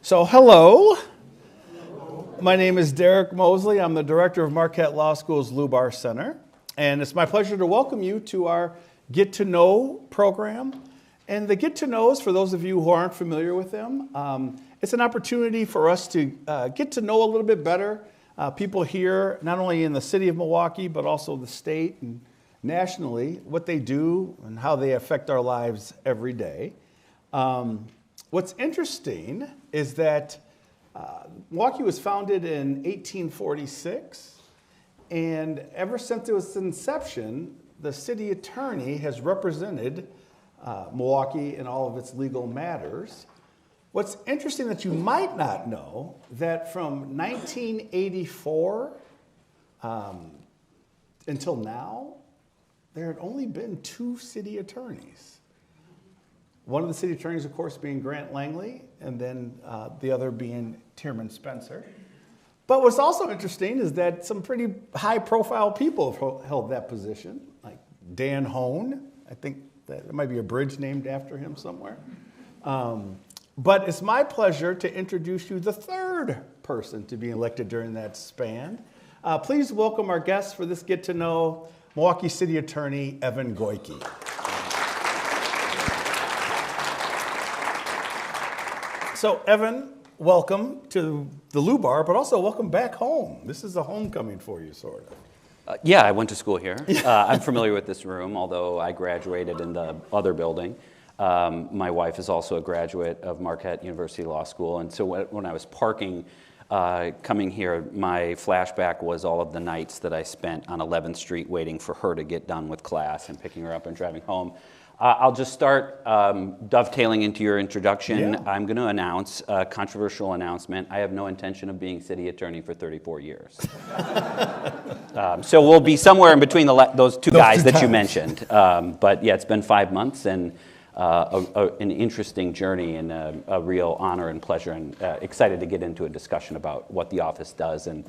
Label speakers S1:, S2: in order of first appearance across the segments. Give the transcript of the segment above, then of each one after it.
S1: So hello, my name is Derek Mosley. I'm the director of Marquette Law School's Lubar Center, and it's my pleasure to welcome you to our Get to Know program. And the Get to Knows, for those of you who aren't familiar with them, it's an opportunity for us to get to know a little bit better people here, not only in the city of Milwaukee, but also the state and nationally, what they do and how they affect our lives every day. What's interesting is that Milwaukee was founded in 1846, and ever since its inception, the city attorney has represented Milwaukee in all of its legal matters. What's interesting that you might not know, that from 1984 until now, there had only been 2 city attorneys. One of the city attorneys, of course, being Grant Langley, and then the other being Tierman Spencer. But what's also interesting is that some pretty high-profile people have held that position, like Dan Hone. I think that there might be a bridge named after him somewhere. But it's my pleasure to introduce you the third person to be elected during that span. Please welcome our guest for this Get to Know, Milwaukee City Attorney Evan Goyke. So Evan, welcome to the Lubar, but also welcome back home. This is a homecoming for you, sort of.
S2: Yeah, I went to school here. I'm familiar with this room, although I graduated in the other building. My wife is also a graduate of Marquette University Law School, and so when I was parking coming here, my flashback was all of the nights that I spent on 11th Street waiting for her to get done with class and picking her up and driving home. I'll just start dovetailing into your introduction.
S1: Yeah.
S2: I'm going to announce a controversial announcement. I have no intention of being city attorney for 34 years. So we'll be somewhere in between those two guys that you mentioned. But yeah, it's been 5 months and an interesting journey and a real honor and pleasure, and excited to get into a discussion about what the office does and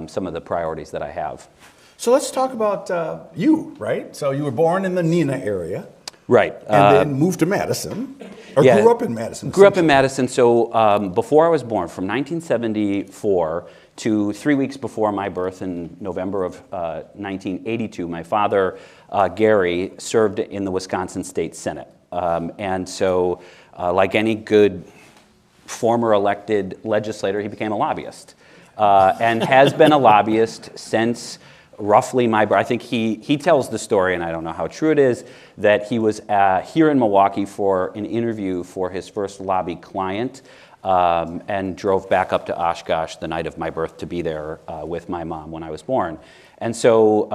S2: some of the priorities that I have.
S1: So let's talk about you, right? So you were born in the Neenah area.
S2: Right.
S1: And then moved to Madison, or
S2: yeah,
S1: grew up in Madison.
S2: Grew up in Madison. So before I was born, from 1974 to 3 weeks before my birth in November of 1982, my father, Gary, served in the Wisconsin State Senate. And so, like any good former elected legislator, he became a lobbyist and has been a lobbyist since roughly my birth. I think he tells the story, and I don't know how true it is, that he was here in Milwaukee for an interview for his first lobby client and drove back up to Oshkosh the night of my birth to be there with my mom when I was born. And so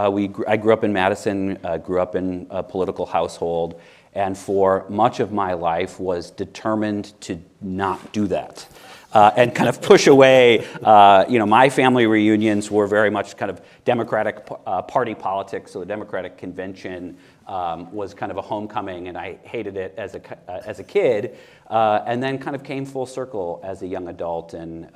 S2: I grew up in Madison, grew up in a political household, and for much of my life was determined to not do that. And kind of push away, my family reunions were very much kind of Democratic Party politics, so the Democratic convention was kind of a homecoming, and I hated it as a kid, and then kind of came full circle as a young adult. And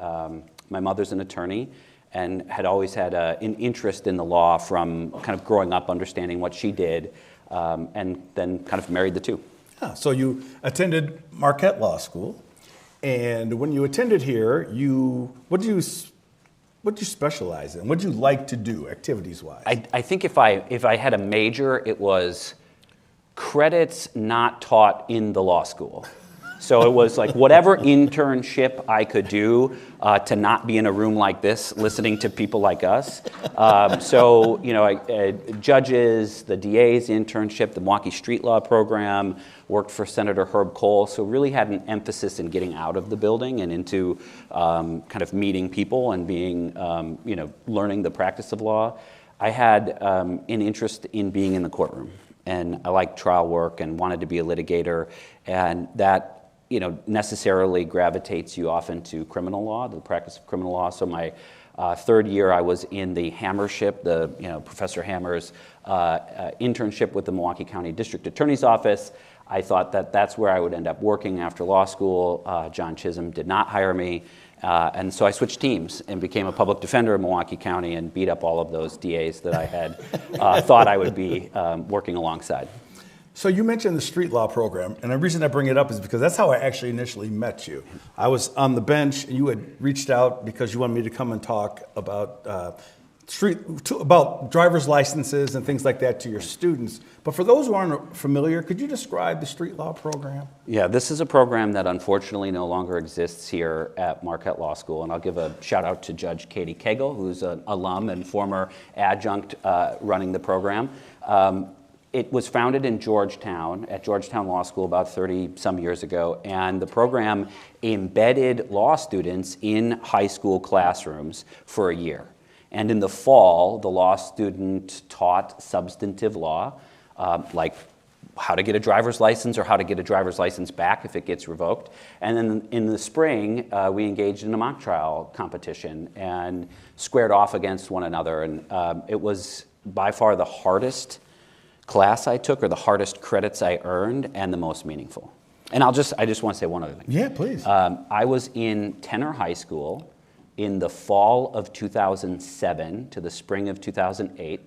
S2: my mother's an attorney and had always had an interest in the law from kind of growing up, understanding what she did, and then kind of married the two.
S1: Yeah, so you attended Marquette Law School. And when you attended here, what did you specialize in? What did you like to do, activities-wise?
S2: I think if I had a major, it was credits not taught in the law school. So it was like whatever internship I could do to not be in a room like this, listening to people like us. Judges, the DA's internship, the Milwaukee Street Law program, worked for Senator Herb Kohl. So really had an emphasis in getting out of the building and into kind of meeting people and being, learning the practice of law. I had an interest in being in the courtroom, and I liked trial work and wanted to be a litigator, and that necessarily gravitates you often to criminal law, the practice of criminal law. So my third year, I was in the Hammership, Professor Hammer's internship with the Milwaukee County District Attorney's Office. I thought that that's where I would end up working after law school. John Chisholm did not hire me, and so I switched teams and became a public defender in Milwaukee County and beat up all of those DAs that I had thought I would be working alongside.
S1: So you mentioned the street law program, and the reason I bring it up is because that's how I actually initially met you. I was on the bench, and you had reached out because you wanted me to come and talk about about driver's licenses and things like that to your students. But for those who aren't familiar, could you describe the street law program?
S2: Yeah, this is a program that unfortunately no longer exists here at Marquette Law School, and I'll give a shout out to Judge Katie Cagle, who's an alum and former adjunct running the program. It was founded in Georgetown, at Georgetown Law School about 30-some years ago, and the program embedded law students in high school classrooms for a year. And in the fall, the law student taught substantive law, like how to get a driver's license or how to get a driver's license back if it gets revoked. And then in the spring, we engaged in a mock trial competition and squared off against one another. And it was by far the hardest class I took, or the hardest credits I earned, and the most meaningful. And I just want to say one other thing.
S1: Yeah, please.
S2: I was in Tenor High School in the fall of 2007 to the spring of 2008.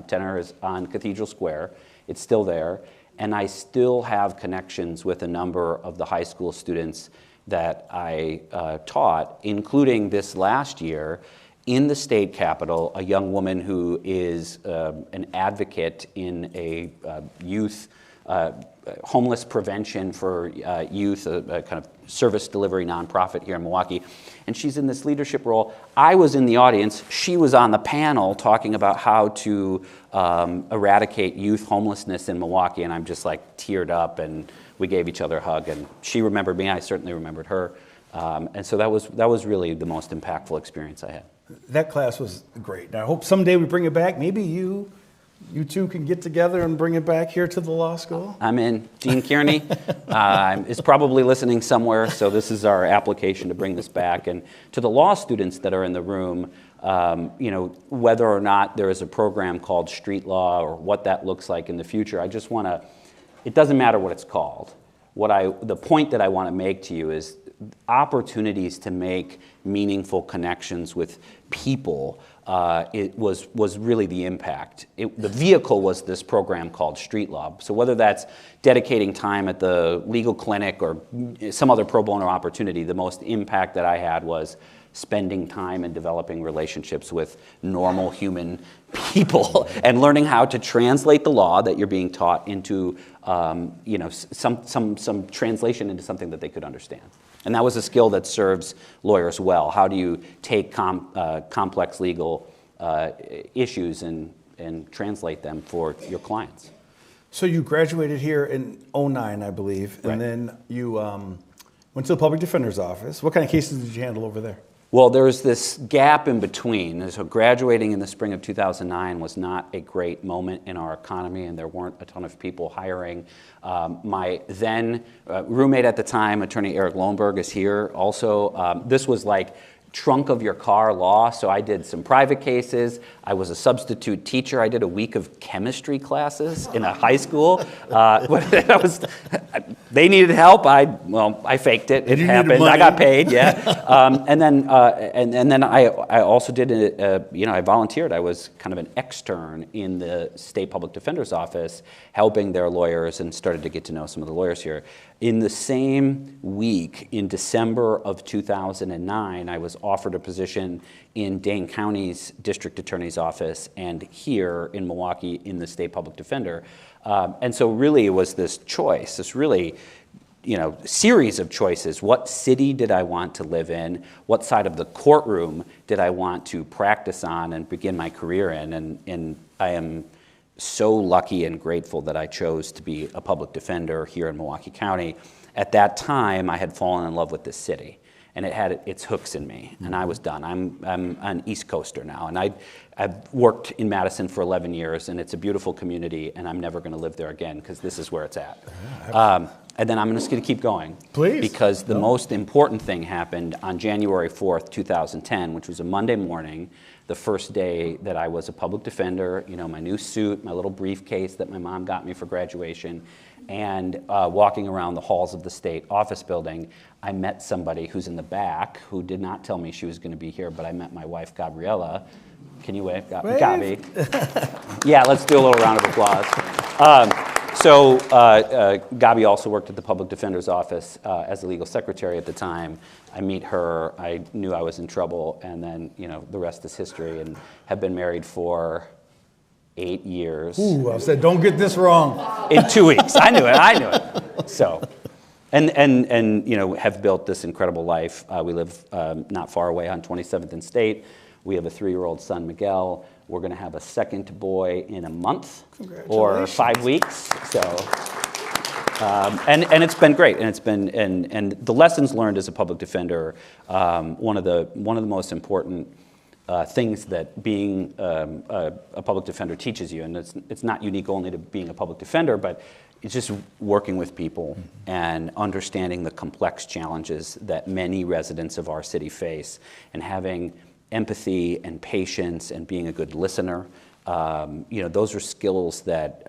S2: Tenor is on Cathedral Square. It's still there. And I still have connections with a number of the high school students that I taught, including this last year in the state capitol, a young woman who is an advocate in a youth homeless prevention for youth, a kind of service delivery nonprofit here in Milwaukee. And she's in this leadership role. I was in the audience. She was on the panel talking about how to eradicate youth homelessness in Milwaukee. And I'm just like teared up, and we gave each other a hug. And she remembered me. I certainly remembered her. And so that was really the most impactful experience I had.
S1: That class was great. And I hope someday we bring it back. Maybe you two can get together and bring it back here to the law school.
S2: I'm in. Gene Kearney is probably listening somewhere, so this is our application to bring this back. And to the law students that are in the room, whether or not there is a program called street law or what that looks like in the future, I just want to, it doesn't matter what it's called. The point that I want to make to you is opportunities to make meaningful connections with people. It was really the impact. The vehicle was this program called Street Law. So whether that's dedicating time at the legal clinic or some other pro bono opportunity, the most impact that I had was spending time and developing relationships with normal human people and learning how to translate the law that you're being taught into some translation into something that they could understand. And that was a skill that serves lawyers well. How do you take complex legal issues and translate them for your clients?
S1: So you graduated here in '09, I believe, and then you went to the public defender's office. What kind of cases did you handle over there?
S2: Well, there's this gap in between. So graduating in the spring of 2009 was not a great moment in our economy, and there weren't a ton of people hiring. My then roommate at the time, attorney Eric Lohenberg, is here also. This was like trunk of your car law, so I did some private cases. I was a substitute teacher. I did a week of chemistry classes in a high school. They needed help. I faked it. It happened. I got paid. Yeah. And then I also did I volunteered. I was kind of an extern in the state public defender's office, helping their lawyers, and started to get to know some of the lawyers here. In the same week, in December of 2009, I was offered a position in Dane County's district attorney's office and here in Milwaukee in the state public defender. And so really it was this choice, this really series of choices. What city did I want to live in? What side of the courtroom did I want to practice on and begin my career in? And I am so lucky and grateful that I chose to be a public defender here in Milwaukee County. At that time, I had fallen in love with this city, and it had its hooks in me, and I was done. I'm an East Coaster now, and I've worked in Madison for 11 years, and it's a beautiful community, and I'm never going to live there again because this is where it's at. And then I'm just going to keep going.
S1: Please.
S2: Because the most important thing happened on January 4th, 2010, which was a Monday morning, the first day that I was a public defender, my new suit, my little briefcase that my mom got me for graduation, and walking around the halls of the state office building, I met somebody who's in the back who did not tell me she was going to be here, but I met my wife, Gabriella. Can you wave? Gabi. Yeah, let's do a little round of applause. So Gabi also worked at the public defender's office as a legal secretary at the time. I meet her, I knew I was in trouble, and then, the rest is history, and have been married for 8 years.
S1: Ooh, I said, don't get this wrong.
S2: In 2 weeks. I knew it. So, and have built this incredible life. We live not far away on 27th and State. We have a 3-year-old son, Miguel. We're going to have a second boy in a month or 5 weeks. So, and it's been great, and it's been and the lessons learned as a public defender. One of the most important things that being a public defender teaches you, and it's not unique only to being a public defender, but it's just working with people and understanding the complex challenges that many residents of our city face, and having empathy and patience and being a good listener. Those are skills that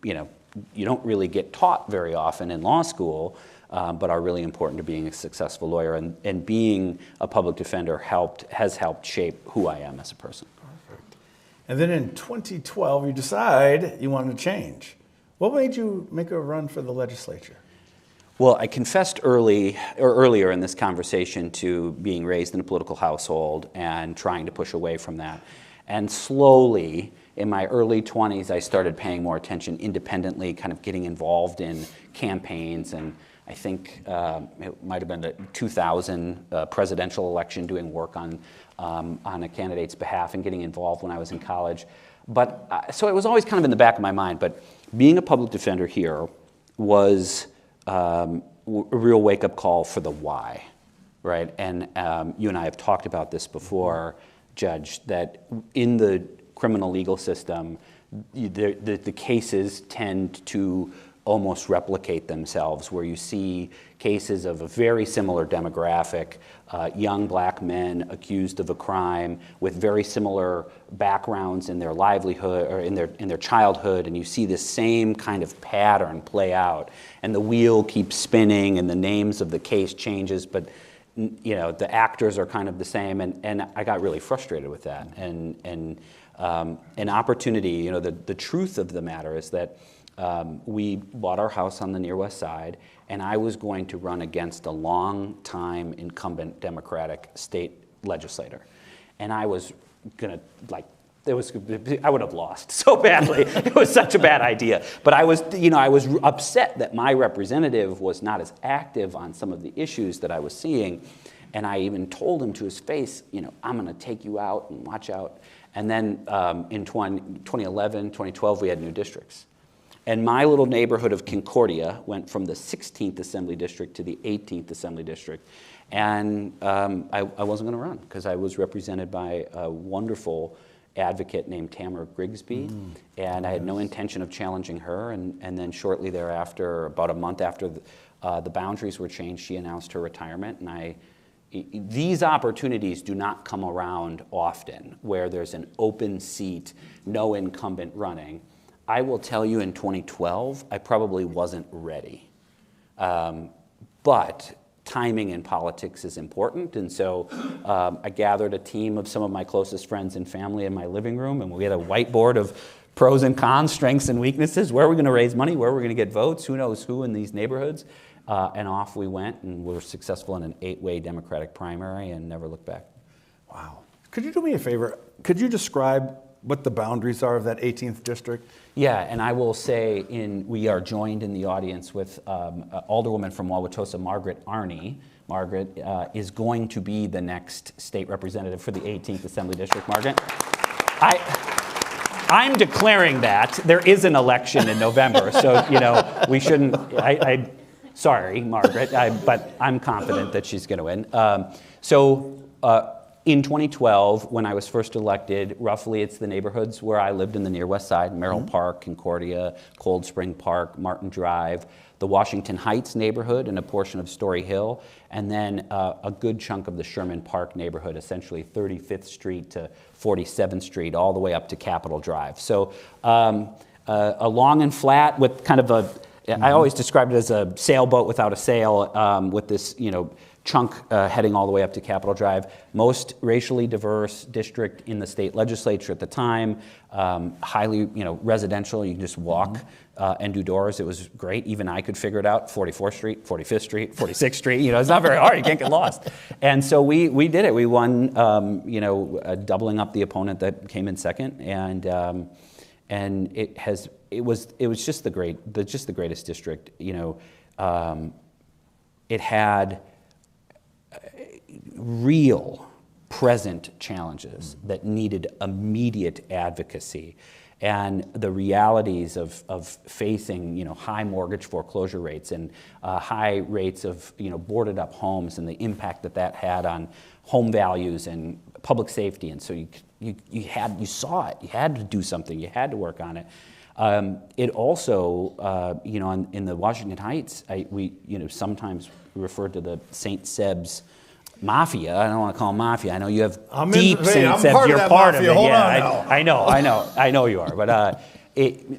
S2: you don't really get taught very often in law school, but are really important to being a successful lawyer. And being a public defender has helped shape who I am as a person.
S1: Perfect. And then in 2012, you decide you wanted to change. What made you make a run for the legislature?
S2: Well, I confessed earlier in this conversation to being raised in a political household and trying to push away from that. And slowly, in my early 20s, I started paying more attention independently, kind of getting involved in campaigns. And I think it might have been the 2000 presidential election, doing work on a candidate's behalf and getting involved when I was in college. But so it was always kind of in the back of my mind. But being a public defender here was a real wake-up call for the why, right? And you and I have talked about this before, Judge, that in the criminal legal system, the cases tend to almost replicate themselves, where you see cases of a very similar demographic, young black men accused of a crime with very similar backgrounds in their livelihood or in their childhood, and you see this same kind of pattern play out, and the wheel keeps spinning and the names of the case changes, but the actors are kind of the same, and I got really frustrated with that. And an opportunity, the truth of the matter is that we bought our house on the Near West Side, and I was going to run against a long-time incumbent Democratic state legislator. And I was going to, I would have lost so badly. It was such a bad idea. But I was upset that my representative was not as active on some of the issues that I was seeing. And I even told him to his face, I'm going to take you out and watch out. And then in 2011, 2012, we had new districts. And my little neighborhood of Concordia went from the 16th Assembly District to the 18th Assembly District. And I wasn't going to run because I was represented by a wonderful advocate named Tamara Grigsby. And I had no intention of challenging her. And then shortly thereafter, about a month after the boundaries were changed, she announced her retirement. And these opportunities do not come around often, where there's an open seat, no incumbent running. I will tell you, in 2012, I probably wasn't ready. But timing in politics is important, and so I gathered a team of some of my closest friends and family in my living room, and we had a whiteboard of pros and cons, strengths and weaknesses, where we're going to raise money, where we're going to get votes, who knows who in these neighborhoods, and off we went, and we were successful in an 8-way Democratic primary and never looked back.
S1: Wow. Could you do me a favor? Could you describe what the boundaries are of that 18th district?
S2: Yeah, and I will say we are joined in the audience with Alderwoman from Wauwatosa, Margaret Arney. Margaret is going to be the next state representative for the 18th Assembly District. Margaret? I'm declaring that. There is an election in November, so we shouldn't. Sorry, Margaret, but I'm confident that she's going to win. In 2012, when I was first elected, roughly it's the neighborhoods where I lived in the Near West Side: Merrill Park, Concordia, Cold Spring Park, Martin Drive, the Washington Heights neighborhood, and a portion of Story Hill, and then a good chunk of the Sherman Park neighborhood, essentially 35th Street to 47th Street, all the way up to Capitol Drive. So a long and flat with kind of I always described it as a sailboat without a sail, with this, chunk heading all the way up to Capitol Drive. Most racially diverse district in the state legislature at the time, highly residential. You can just walk and do doors. It was great. Even I could figure it out. 44th Street, 45th Street, 46th Street. It's not very hard. You can't get lost. And so we did it. We won, doubling up the opponent that came in second, and it was just the greatest district. It had real present challenges that needed immediate advocacy, and the realities of facing high mortgage foreclosure rates and high rates of boarded up homes, and the impact that had on home values and public safety. And so you saw it. You had to do something. You had to work on it. It also, in the Washington Heights, we sometimes refer to the St. Seb's Mafia. I don't want to call them mafia. I know you have deep St. Seb's. You're part of it. Yeah, I know you are. But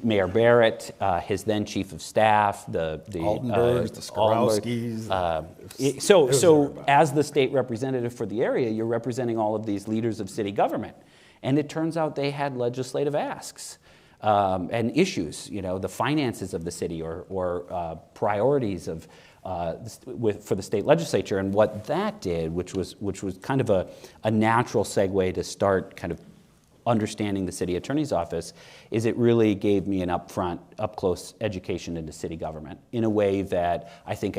S2: Mayor Barrett, his then chief of staff, the
S1: Altenbergs, the Skorowskis.
S2: So as the state representative for the area, you're representing all of these leaders of city government, and it turns out they had legislative asks. And issues, the finances of the city or priorities of for the state legislature. And what that did, which was kind of a natural segue to start kind of understanding the city attorney's office, is it really gave me an up-close education into city government in a way that I think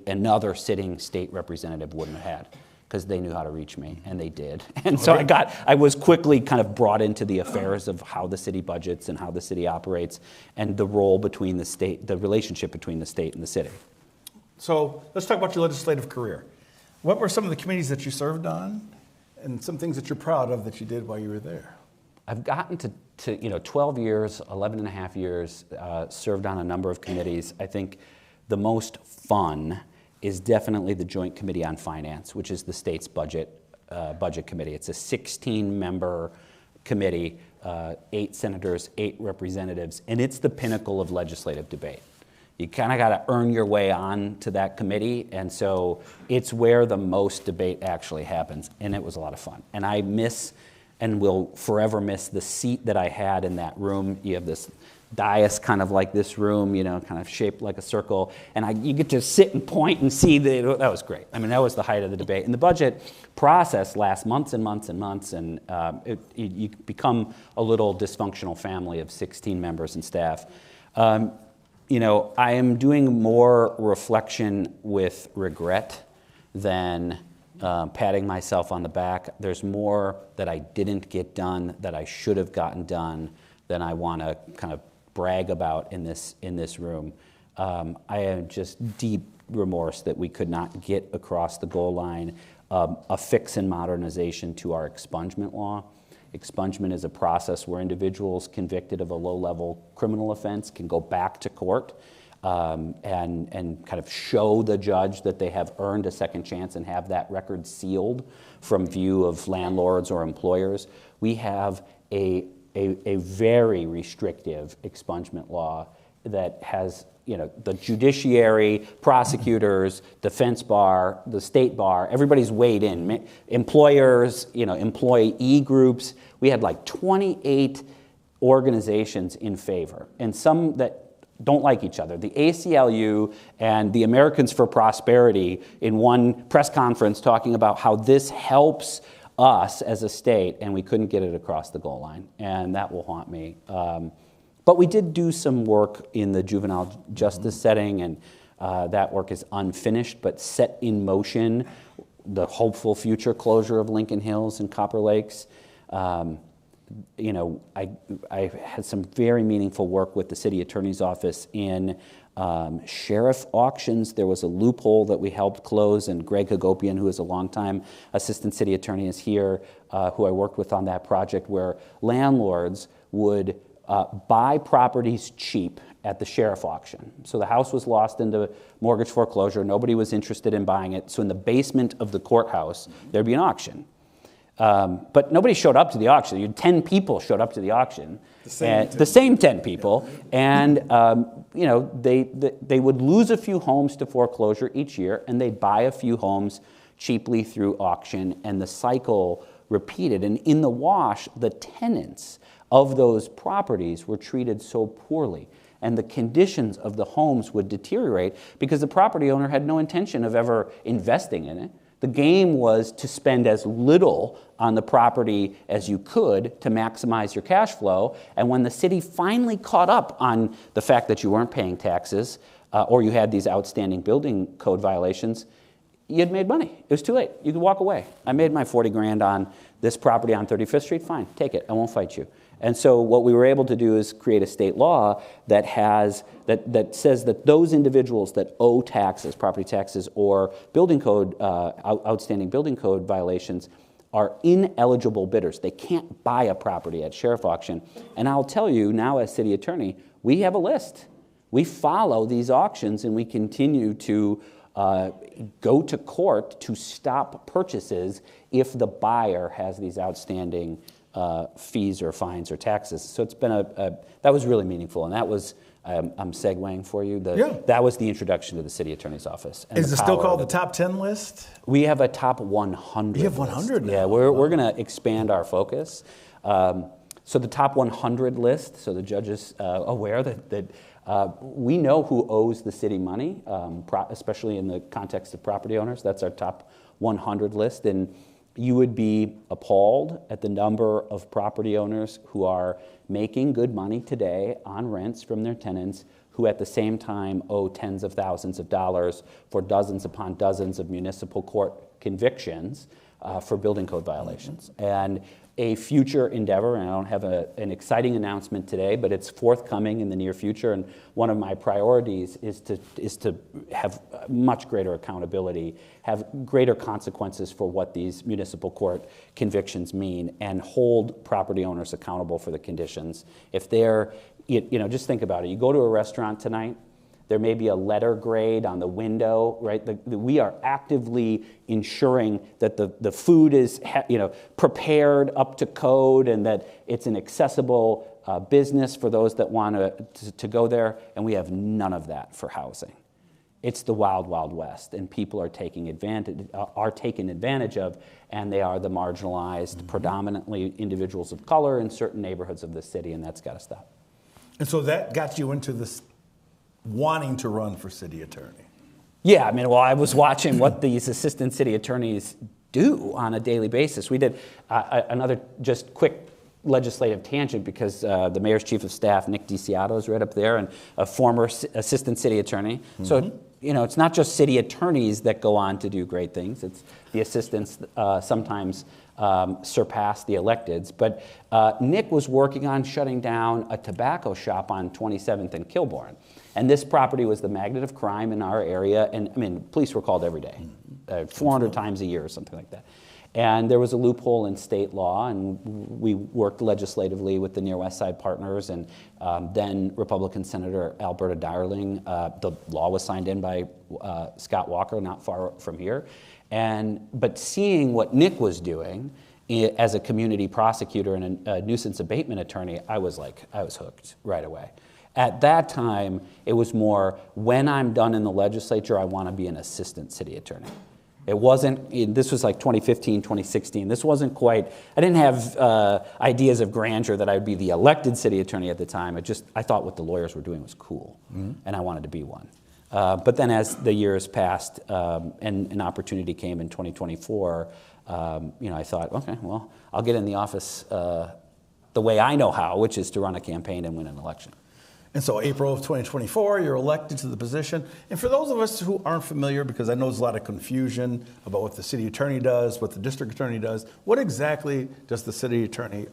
S2: another sitting state representative wouldn't have had, because they knew how to reach me, and they did. And so I was quickly kind of brought into the affairs of how the city budgets and how the city operates, and the role between the relationship between the state and the city.
S1: So let's talk about your legislative career. What were some of the committees that you served on, and some things that you're proud of that you did while you were there?
S2: I've gotten to 12 years, 11 and a half years, served on a number of committees. I think the most fun is definitely the Joint Committee on Finance, which is the state's budget committee. It's a 16-member committee, 8 senators, 8 representatives, and it's the pinnacle of legislative debate. You kind of got to earn your way on to that committee, and so it's where the most debate actually happens, and it was a lot of fun. And I miss and will forever miss the seat that I had in that room. You have this dais kind of like this room, kind of shaped like a circle, and you get to sit and point and see that was great. I mean, that was the height of the debate. And the budget process lasts months and months and months, and you become a little dysfunctional family of 16 members and staff. I am doing more reflection with regret than patting myself on the back. There's more that I didn't get done that I should have gotten done than I want to kind of brag about in this room. I have just deep remorse that we could not get across the goal line a fix and modernization to our expungement law. Expungement is a process where individuals convicted of a low-level criminal offense can go back to court and kind of show the judge that they have earned a second chance and have that record sealed from view of landlords or employers. We have a very restrictive expungement law that has the judiciary, prosecutors, defense bar, the state bar, everybody's weighed in. Employers, employee groups. We had like 28 organizations in favor, and some that don't like each other. The ACLU and the Americans for Prosperity in one press conference talking about how this helps us as a state, and we couldn't get it across the goal line, and that will haunt me. But we did do some work in the juvenile justice setting, and that work is unfinished, but set in motion the hopeful future closure of Lincoln Hills and Copper Lakes. I had some very meaningful work with the city attorney's office in sheriff auctions. There was a loophole that we helped close, and Greg Hagopian, who is a longtime assistant city attorney, is here, who I worked with on that project, where landlords would buy properties cheap at the sheriff auction. So the house was lost into mortgage foreclosure. Nobody was interested in buying it. So in the basement of the courthouse, there'd be an auction. But nobody showed up to the auction. 10 people showed up to the auction. The same 10 people. And they would lose a few homes to foreclosure each year, and they'd buy a few homes cheaply through auction, and the cycle repeated. And in the wash, the tenants of those properties were treated so poorly, and the conditions of the homes would deteriorate because the property owner had no intention of ever investing in it. The game was to spend as little on the property as you could to maximize your cash flow. And when the city finally caught up on the fact that you weren't paying taxes or you had these outstanding building code violations, you had made money. It was too late. You could walk away. I made my 40 grand on this property on 35th Street. Fine, take it. I won't fight you. And so what we were able to do is create a state law that says that those individuals that owe taxes, property taxes, or building code, outstanding building code violations are ineligible bidders. They can't buy a property at sheriff auction. And I'll tell you now as city attorney, we have a list. We follow these auctions and we continue to go to court to stop purchases if the buyer has these outstanding fees or fines or taxes. So it's been that was really meaningful, and that was, I'm segueing for you, that was the introduction to the city attorney's office.
S1: Is it still called the top 10 list?
S2: We have a top 100
S1: You have 100
S2: list.
S1: now.
S2: Yeah, we're going to expand our focus. So the top 100 list, so the judge is aware that we know who owes the city money, especially in the context of property owners. That's our top 100 list. And you would be appalled at the number of property owners who are making good money today on rents from their tenants, who at the same time owe tens of thousands of dollars for dozens upon dozens of municipal court convictions for building code violations. And a future endeavor, and I don't have an exciting announcement today, but it's forthcoming in the near future, and one of my priorities is to have much greater accountability, have greater consequences for what these municipal court convictions mean, and hold property owners accountable for the conditions. If they're, just think about it. You go to a restaurant tonight, there may be a letter grade on the window, right? We are actively ensuring that the food is prepared up to code and that it's an accessible business for those that want to go there, and we have none of that for housing. It's the wild, wild west, and people are taken advantage of, and they are the marginalized, predominantly individuals of color in certain neighborhoods of the city, and that's got to stop.
S1: And so that got you into this wanting to run for city attorney.
S2: Yeah, I was watching what these assistant city attorneys do on a daily basis. We did another just quick legislative tangent because the mayor's chief of staff, Nick DiCiotto, is right up there, and a former assistant city attorney. Mm-hmm. So, it's not just city attorneys that go on to do great things. It's the assistants sometimes surpass the electeds. But Nick was working on shutting down a tobacco shop on 27th and Kilbourne. And this property was the magnet of crime in our area. And police were called every day, 400 times a year or something like that. And there was a loophole in state law, and we worked legislatively with the Near West Side partners, and then Republican Senator Alberta Darling. The law was signed in by Scott Walker, not far from here. But seeing what Nick was doing as a community prosecutor and a nuisance abatement attorney, I was hooked right away. At that time, it was more, when I'm done in the legislature, I want to be an assistant city attorney. It wasn't, this was like 2015, 2016. This wasn't quite, I didn't have ideas of grandeur that I would be the elected city attorney at the time. I thought what the lawyers were doing was cool, and I wanted to be one. But then as the years passed and an opportunity came in 2024, I thought, okay, well, I'll get in the office the way I know how, which is to run a campaign and win an election.
S1: And so April of 2024, you're elected to the position. And for those of us who aren't familiar, because I know there's a lot of confusion about what the city attorney does, what the district attorney does, what exactly does the city attorney's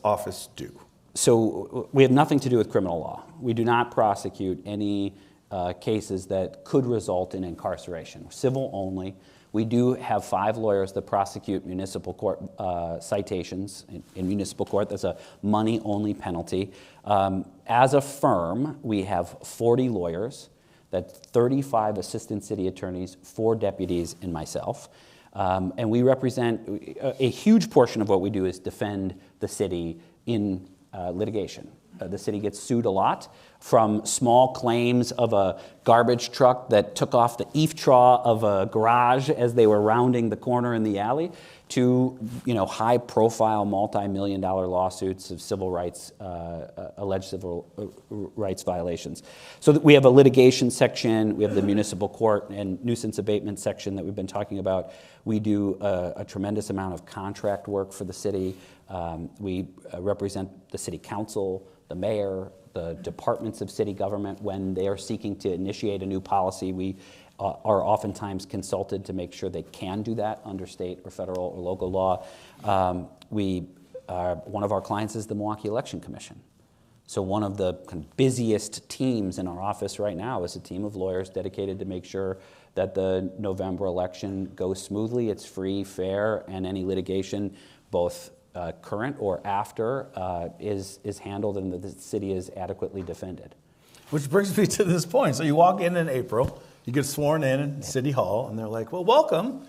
S1: office do?
S2: So we have nothing to do with criminal law. We do not prosecute any cases that could result in incarceration. Civil only. We do have 5 lawyers that prosecute municipal court citations in municipal court. That's a money-only penalty. As a firm, we have 40 lawyers. That's 35 assistant city attorneys, 4 deputies, and myself. And we represent, a huge portion of what we do is defend the city in litigation. The city gets sued a lot, from small claims of a garbage truck that took off the eave trough of a garage as they were rounding the corner in the alley, to high-profile, multi-million-dollar lawsuits of civil rights, alleged civil rights violations. So we have a litigation section, we have the municipal court and nuisance abatement section that we've been talking about. We do a tremendous amount of contract work for the city. We represent the city council, the mayor, the departments of city government when they are seeking to initiate a new policy. We are oftentimes consulted to make sure they can do that under state or federal or local law. One of our clients is the Milwaukee Election Commission. So one of the busiest teams in our office right now is a team of lawyers dedicated to make sure that the November election goes smoothly, it's free, fair, and any litigation, both current or after, is handled and that the city is adequately defended.
S1: Which brings me to this point. So you walk in April, you get sworn in City Hall, and they're like, well, welcome.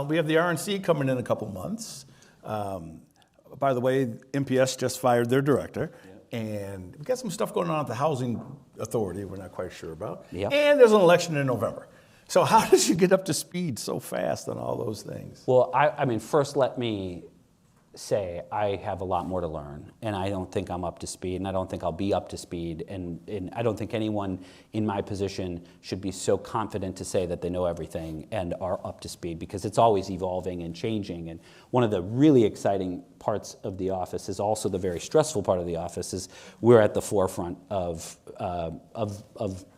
S1: We have the RNC coming in a couple months. By the way, MPS just fired their director. And we've got some stuff going on at the Housing Authority we're not quite sure about.
S2: Yep.
S1: And there's an election in November. So how did you get up to speed so fast on all those things?
S2: Well, I mean, first let me say I have a lot more to learn, and I don't think I'm up to speed, and I don't think I'll be up to speed, and I don't think anyone in my position should be so confident to say that they know everything and are up to speed, because it's always evolving and changing. And one of the really exciting parts of the office is also the very stressful part of the office, is we're at the forefront of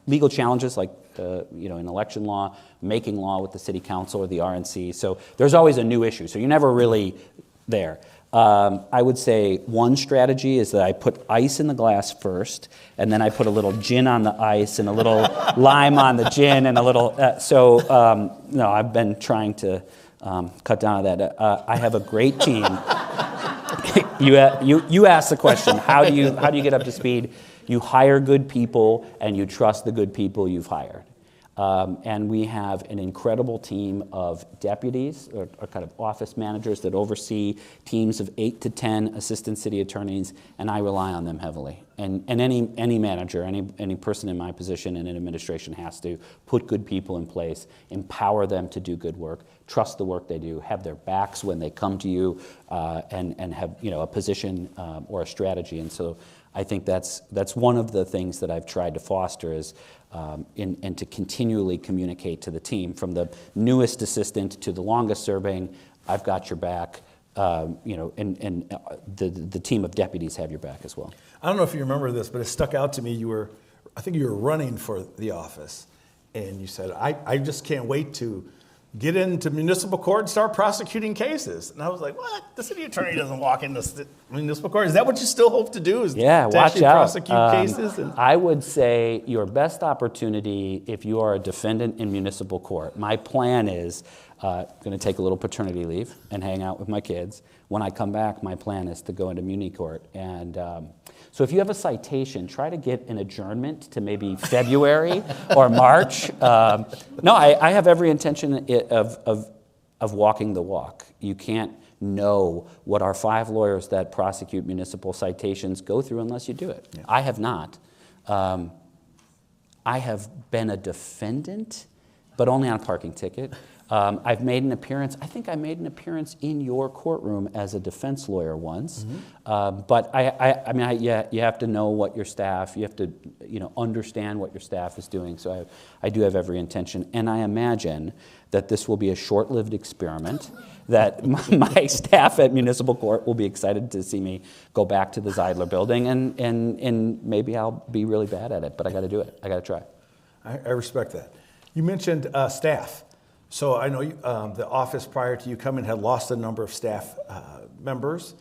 S2: legal challenges like in election law, making law with the city council or the RNC. So there's always a new issue. So you're never really there. I would say one strategy is that I put ice in the glass first, and then I put a little gin on the ice and a little lime on the gin and a little. No, I've been trying to cut down on that. I have a great team. You asked the question. How do you get up to speed? You hire good people, and you trust the good people you've hired. And we have an incredible team of deputies, or kind of office managers that oversee teams of 8 to 10 assistant city attorneys, and I rely on them heavily. And any manager, any person in my position in an administration has to put good people in place, empower them to do good work, trust the work they do, have their backs when they come to you, and have a position or a strategy. And so I think that's one of the things that I've tried to foster is and to continually communicate to the team, from the newest assistant to the longest serving. I've got your back, and the team of deputies have your back as well.
S1: I don't know if you remember this, but it stuck out to me. I think you were running for the office, and you said, I just can't wait to get into municipal court and start prosecuting cases. And I was like, what? The city attorney doesn't walk into municipal court. Is that what you still hope to do, is to actually prosecute cases?
S2: I would say your best opportunity, if you are a defendant in municipal court, my plan is going to take a little paternity leave and hang out with my kids. When I come back, my plan is to go into muni court. And so if you have a citation, try to get an adjournment to maybe February or March. No, I have every intention of walking the walk. You can't know what our 5 lawyers that prosecute municipal citations go through unless you do it. Yeah. I have not. I have been a defendant, but only on a parking ticket. I've made an appearance. I think I made an appearance in your courtroom as a defense lawyer once. Mm-hmm. But you have to know what your staff. You have to, understand what your staff is doing. So I do have every intention, and I imagine that this will be a short-lived experiment. That my staff at municipal court will be excited to see me go back to the Zeidler building, and maybe I'll be really bad at it. But I got to do it. I got to try.
S1: I respect that. You mentioned staff. So I know the office prior to you coming had lost a number of staff members.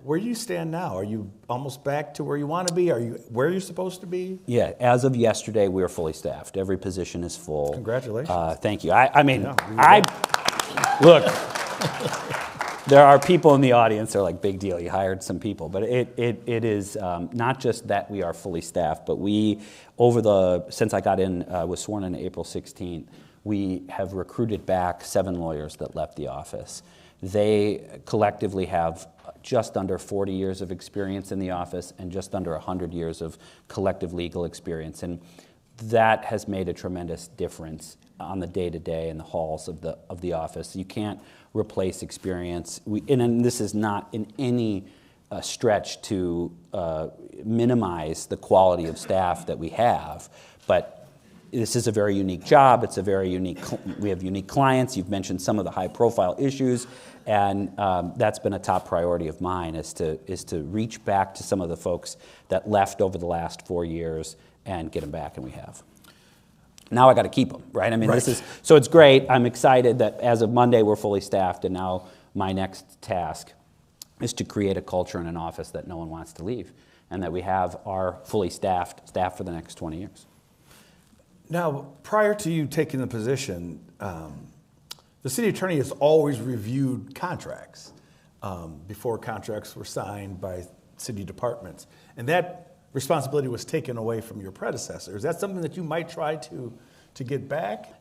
S1: Where do you stand now? Are you almost back to where you want to be? Are you where you're supposed to be?
S2: Yeah, as of yesterday, we are fully staffed. Every position is full.
S1: Congratulations.
S2: Thank you. Look, there are people in the audience that are like, big deal, you hired some people. But it is not just that we are fully staffed, but since I got in, was sworn in April 16th, we have recruited back 7 lawyers that left the office. They collectively have just under 40 years of experience in the office and just under 100 years of collective legal experience. And that has made a tremendous difference on the day-to-day in the halls of the office. You can't replace experience. And this is not in any stretch to minimize the quality of staff that we have, but this is a very unique job. It's a very unique, we have unique clients. You've mentioned some of the high-profile issues, and that's been a top priority of mine, is to reach back to some of the folks that left over the last 4 years and get them back, and we have. Now I got to keep them, right? I mean, so it's great. I'm excited that as of Monday we're fully staffed, and now my next task is to create a culture in an office that no one wants to leave, and that we have our fully staffed staff for the next 20 years.
S1: Now, prior to you taking the position, the city attorney has always reviewed contracts before contracts were signed by city departments, and that responsibility was taken away from your predecessor. Is that something that you might try to get back?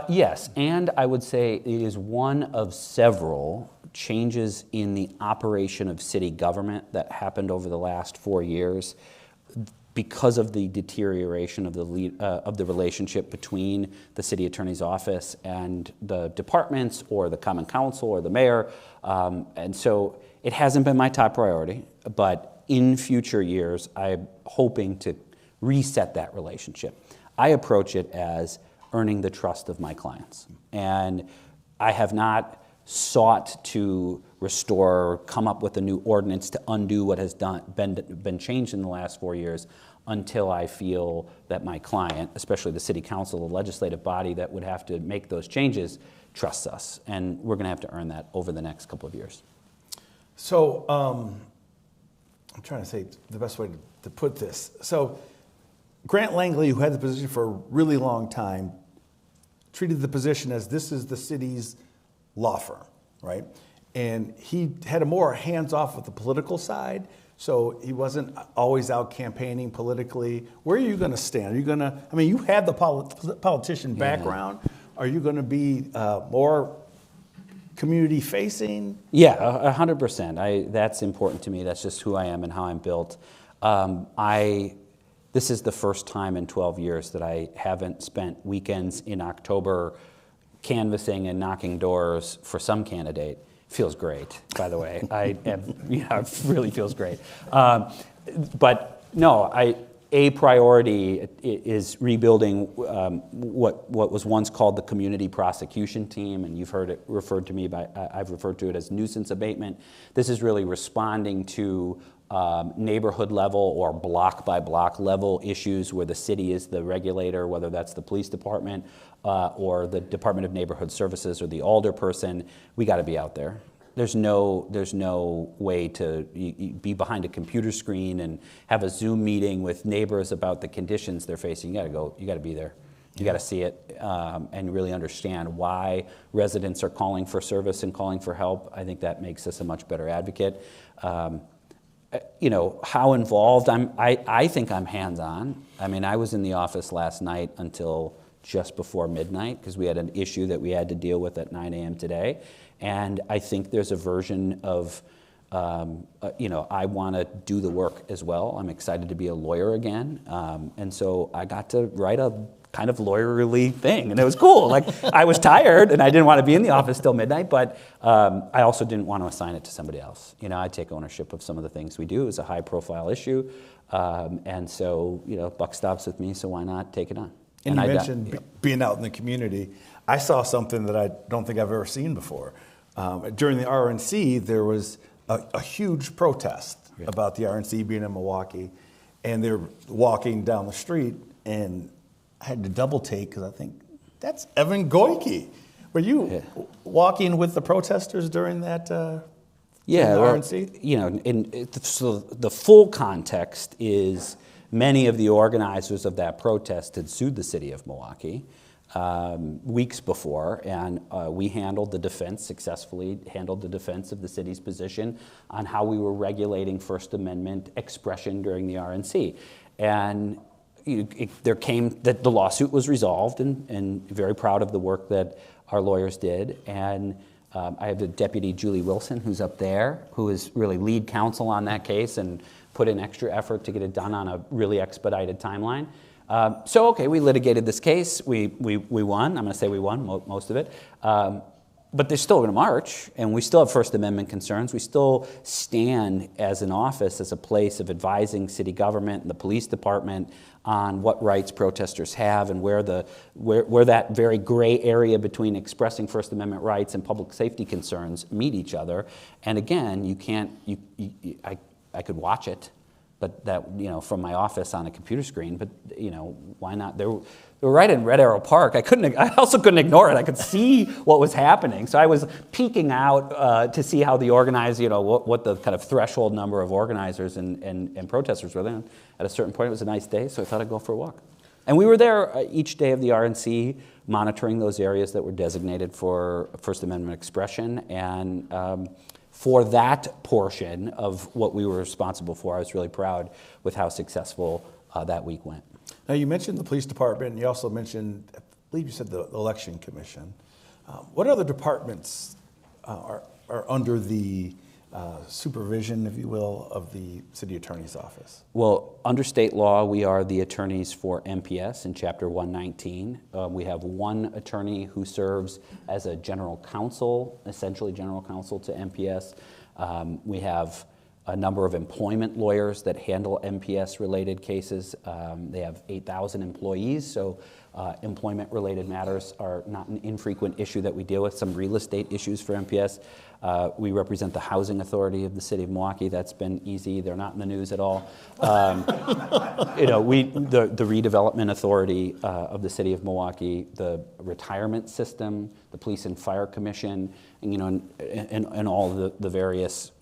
S2: Yes, and I would say it is one of several changes in the operation of city government that happened over the last 4 years because of the deterioration of the relationship between the city attorney's office and the departments or the common council or the mayor. And so it hasn't been my top priority, but in future years, I'm hoping to reset that relationship. I approach it as earning the trust of my clients. And I have not sought to restore, come up with a new ordinance to undo what has been changed in the last 4 years until I feel that my client, especially the city council, the legislative body that would have to make those changes, trusts us. And we're going to have to earn that over the next couple of years.
S1: So I'm trying to say the best way to put this. So Grant Langley, who had the position for a really long time, treated the position as this is the city's law firm, right? And he had a more hands-off with the political side, so he wasn't always out campaigning politically. Where are you going to stand? Are you going to, I mean, you had the politician background. Yeah. Are you going to be more community facing?
S2: Yeah, 100%. That's important to me. That's just who I am and how I'm built. This is the first time in 12 years that I haven't spent weekends in October canvassing and knocking doors for some candidate. Feels great, by the way. It really feels great. But no, a priority is rebuilding what was once called the community prosecution team, and you've heard it referred to me by, I've referred to it as nuisance abatement. This is really responding to neighborhood level or block by block level issues where the city is the regulator, whether that's the police department or the Department of Neighborhood Services or the alderperson. We got to be out there. There's no way to be behind a computer screen and have a Zoom meeting with neighbors about the conditions they're facing. You got to be there. You got to see it and really understand why residents are calling for service and calling for help. I think that makes us a much better advocate. How involved I think I'm hands-on. I mean, I was in the office last night until just before midnight because we had an issue that we had to deal with at 9 a.m. today. And I think there's a version of, I want to do the work as well. I'm excited to be a lawyer again. And so I got to write a kind of lawyerly thing, and it was cool. Like, I was tired, and I didn't want to be in the office till midnight, but I also didn't want to assign it to somebody else. I take ownership of some of the things we do. It's a high-profile issue, and so, buck stops with me, so why not take it on?
S1: And you mentioned being out in the community. I saw something that I don't think I've ever seen before. During the RNC, there was a huge protest about the RNC being in Milwaukee, and they're walking down the street, and I had to double take because I think that's Evan Goyke. Were you walking with the protesters during that? RNC?
S2: So the full context is many of the organizers of that protest had sued the city of Milwaukee weeks before, and we successfully handled the defense of the city's position on how we were regulating First Amendment expression during the RNC. And there came that the lawsuit was resolved, and very proud of the work that our lawyers did. And I have the Deputy Julie Wilson, who's up there, who is really lead counsel on that case and put in extra effort to get it done on a really expedited timeline. So, okay, we litigated this case. We won. I'm going to say we won most of it. But they're still going to march, and we still have First Amendment concerns. We still stand as an office, as a place of advising city government and the police department on what rights protesters have and where that very gray area between expressing First Amendment rights and public safety concerns meet each other. And again, you can't. I could watch it, but that, from my office on a computer screen. But why not? They were right in Red Arrow Park. I also couldn't ignore it. I could see what was happening. So I was peeking out to see how the organizers, what the kind of threshold number of organizers and protesters were there. At a certain point, it was a nice day, so I thought I'd go for a walk. And we were there each day of the RNC, monitoring those areas that were designated for First Amendment expression. And for that portion of what we were responsible for, I was really proud with how successful that week went.
S1: Now, you mentioned the police department, and you also mentioned, I believe you said the election commission. What other departments are under the supervision, if you will, of the city attorney's office?
S2: Well, under state law, we are the attorneys for MPS in Chapter 119. We have one attorney who serves as a general counsel, essentially general counsel to MPS. We have a number of employment lawyers that handle MPS-related cases. They have 8,000 employees, so employment-related matters are not an infrequent issue that we deal with. Some real estate issues for MPS. We represent the housing authority of the city of Milwaukee. That's been easy. They're not in the news at all. The redevelopment authority of the city of Milwaukee, the retirement system, the police and fire commission, and all the various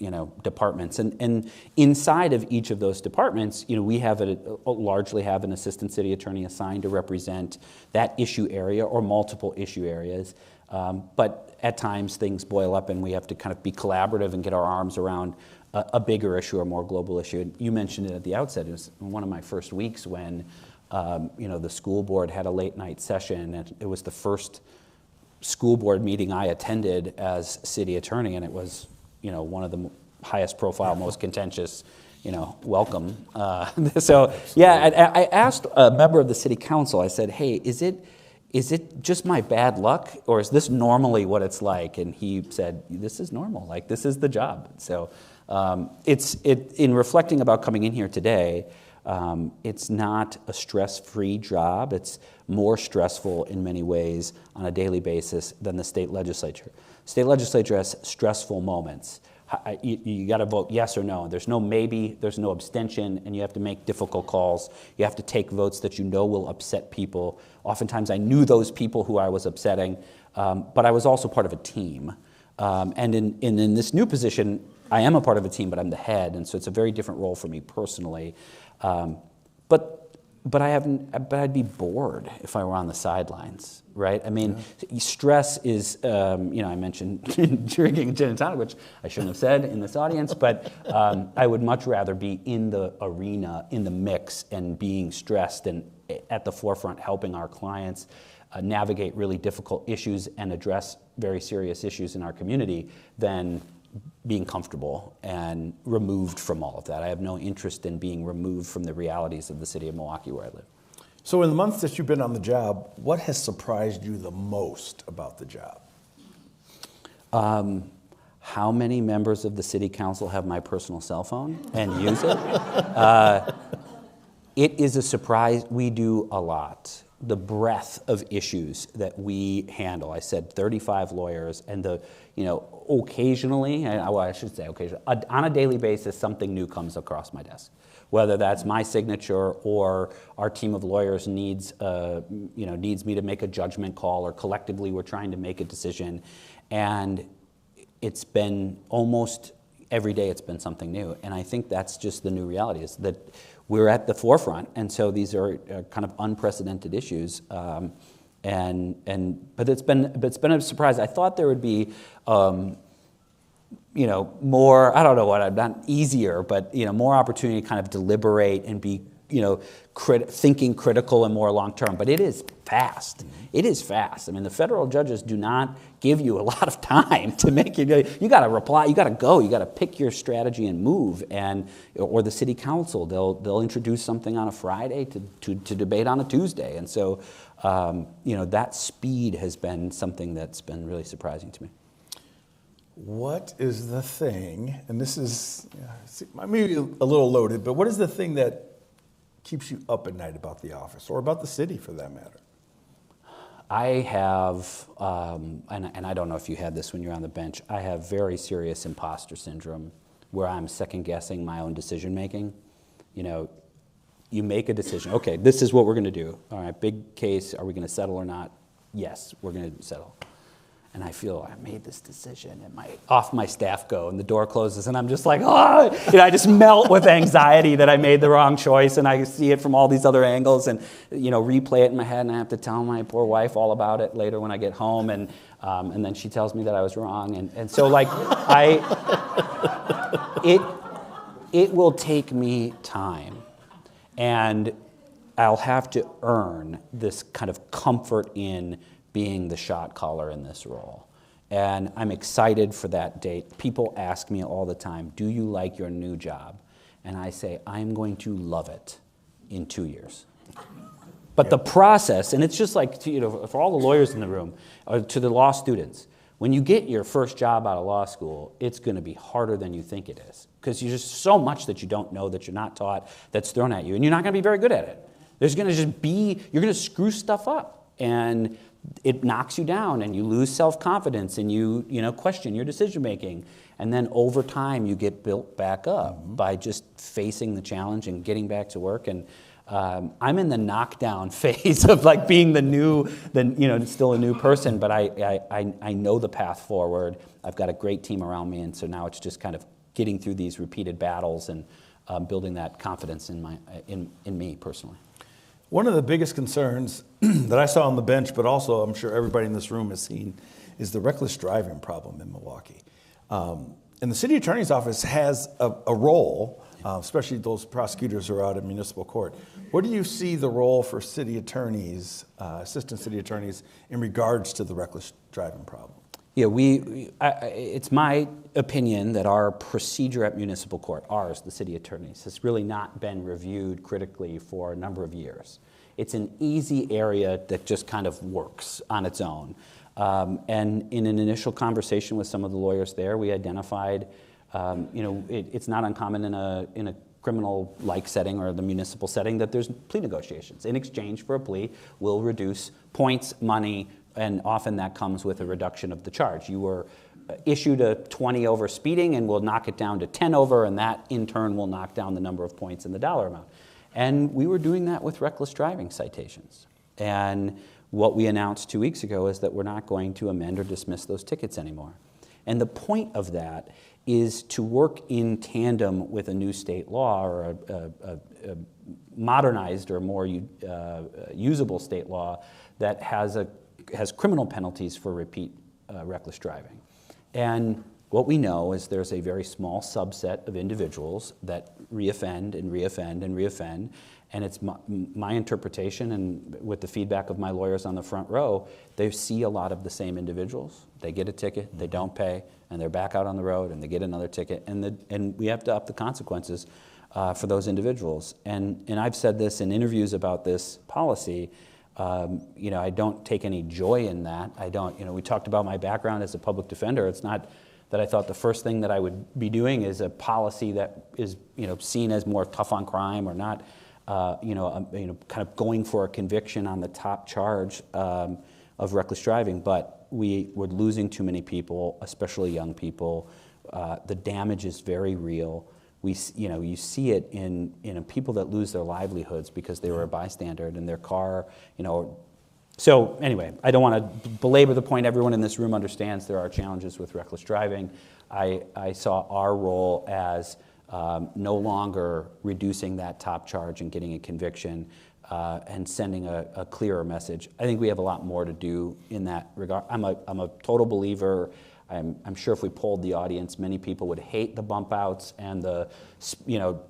S2: departments. And inside of each of those departments, we have largely have an assistant city attorney assigned to represent that issue area or multiple issue areas. But at times things boil up and we have to kind of be collaborative and get our arms around a bigger issue or more global issue. And you mentioned it at the outset. It was one of my first weeks when the school board had a late night session, and it was the first school board meeting I attended as city attorney, and it was one of the highest profile, most contentious welcome. So yeah, I asked a member of the city council, I said, hey, is it just my bad luck, or is this normally what it's like? And he said, this is normal, like this is the job. So in reflecting about coming in here today, it's not a stress-free job. It's more stressful in many ways on a daily basis than the state legislature. State legislature has stressful moments. You got to vote yes or no. There's no maybe, there's no abstention, and you have to make difficult calls. You have to take votes that will upset people. Oftentimes I knew those people who I was upsetting, but I was also part of a team. And in this new position, I am a part of a team, but I'm the head, and so it's a very different role for me personally. But I'd be bored if I were on the sidelines, right? I mean, stress is, I mentioned drinking gin and tonic, which I shouldn't have said in this audience, but I would much rather be in the arena, in the mix, and being stressed and at the forefront helping our clients navigate really difficult issues and address very serious issues in our community than being comfortable and removed from all of that. I have no interest in being removed from the realities of the city of Milwaukee where I live.
S1: So in the months that you've been on the job, what has surprised you the most about the job?
S2: How many members of the city council have my personal cell phone and use it? It is a surprise. We do a lot. The breadth of issues that we handle. I said 35 lawyers, and occasionally, I should say occasionally, on a daily basis, something new comes across my desk. Whether that's my signature or our team of lawyers needs me to make a judgment call, or collectively we're trying to make a decision, and it's been almost every day it's been something new. And I think that's just the new reality, is that we're at the forefront, and so these are kind of unprecedented issues. But it's been a surprise. I thought there would be, more. I don't know what. Not easier, but more opportunity to kind of deliberate and be thinking critical and more long term, but it is fast. It is fast. I mean, the federal judges do not give you a lot of time to make you got to reply, you got to go, you got to pick your strategy and move, or the city council, they'll introduce something on a Friday to debate on a Tuesday, and so that speed has been something that's been really surprising to me.
S1: What is the thing, and this is maybe a little loaded, but what is the thing that keeps you up at night about the office, or about the city for that matter?
S2: I have, and I don't know if you had this when you're on the bench, I have very serious imposter syndrome where I'm second guessing my own decision making. You make a decision, okay, this is what we're going to do. All right, big case, are we going to settle or not? Yes, we're going to settle. And I feel I made this decision, and off my staff go, and the door closes, and I'm just like, oh! I just melt with anxiety that I made the wrong choice, and I see it from all these other angles, and replay it in my head, and I have to tell my poor wife all about it later when I get home, and then she tells me that I was wrong, and so it will take me time, and I'll have to earn this kind of comfort in being the shot caller in this role. And I'm excited for that date. People ask me all the time, do you like your new job? And I say, I'm going to love it in 2 years. But the process, and it's just like, for all the lawyers in the room, or to the law students, when you get your first job out of law school, it's going to be harder than you think it is. Because there's just so much that you don't know, that you're not taught, that's thrown at you, and you're not going to be very good at it. There's going to just be, you're going to screw stuff up. And it knocks you down, and you lose self-confidence, and you question your decision-making. And then over time, you get built back up by just facing the challenge and getting back to work. And I'm in the knockdown phase of being still a new person, but I know the path forward. I've got a great team around me, and so now it's just kind of getting through these repeated battles and building that confidence in me personally.
S1: One of the biggest concerns that I saw on the bench, but also I'm sure everybody in this room has seen, is the reckless driving problem in Milwaukee. And the city attorney's office has a role, especially those prosecutors who are out in municipal court. What do you see the role for city attorneys, assistant city attorneys, in regards to the reckless driving problem?
S2: Yeah, it's my opinion that our procedure at municipal court, ours, the city attorneys, has really not been reviewed critically for a number of years. It's an easy area that just kind of works on its own. And in an initial conversation with some of the lawyers there, we identified, it's not uncommon in a criminal-like setting or the municipal setting that there's plea negotiations. In exchange for a plea, we'll reduce points, money, and often that comes with a reduction of the charge. You were issued a 20 over speeding, and we'll knock it down to 10 over, and that in turn will knock down the number of points and the dollar amount. And we were doing that with reckless driving citations. And what we announced 2 weeks ago is that we're not going to amend or dismiss those tickets anymore. And the point of that is to work in tandem with a new state law, or a modernized or more usable state law that has criminal penalties for repeat reckless driving. And what we know is there's a very small subset of individuals that reoffend and reoffend and reoffend, and it's my interpretation, and with the feedback of my lawyers on the front row, they see a lot of the same individuals. They get a ticket, they don't pay, and they're back out on the road, and they get another ticket, and we have to up the consequences for those individuals. And I've said this in interviews about this policy. I don't take any joy in that. We talked about my background as a public defender. It's not that I thought the first thing that I would be doing is a policy that is, seen as more tough on crime, or not, kind of going for a conviction on the top charge of reckless driving. But we were losing too many people, especially young people. The damage is very real. You see it in people that lose their livelihoods because they were a bystander in their car, So anyway, I don't want to belabor the point. Everyone in this room understands there are challenges with reckless driving. I saw our role as no longer reducing that top charge and getting a conviction and sending a clearer message. I think we have a lot more to do in that regard. I'm a total believer. I'm sure if we polled the audience, many people would hate the bump outs and the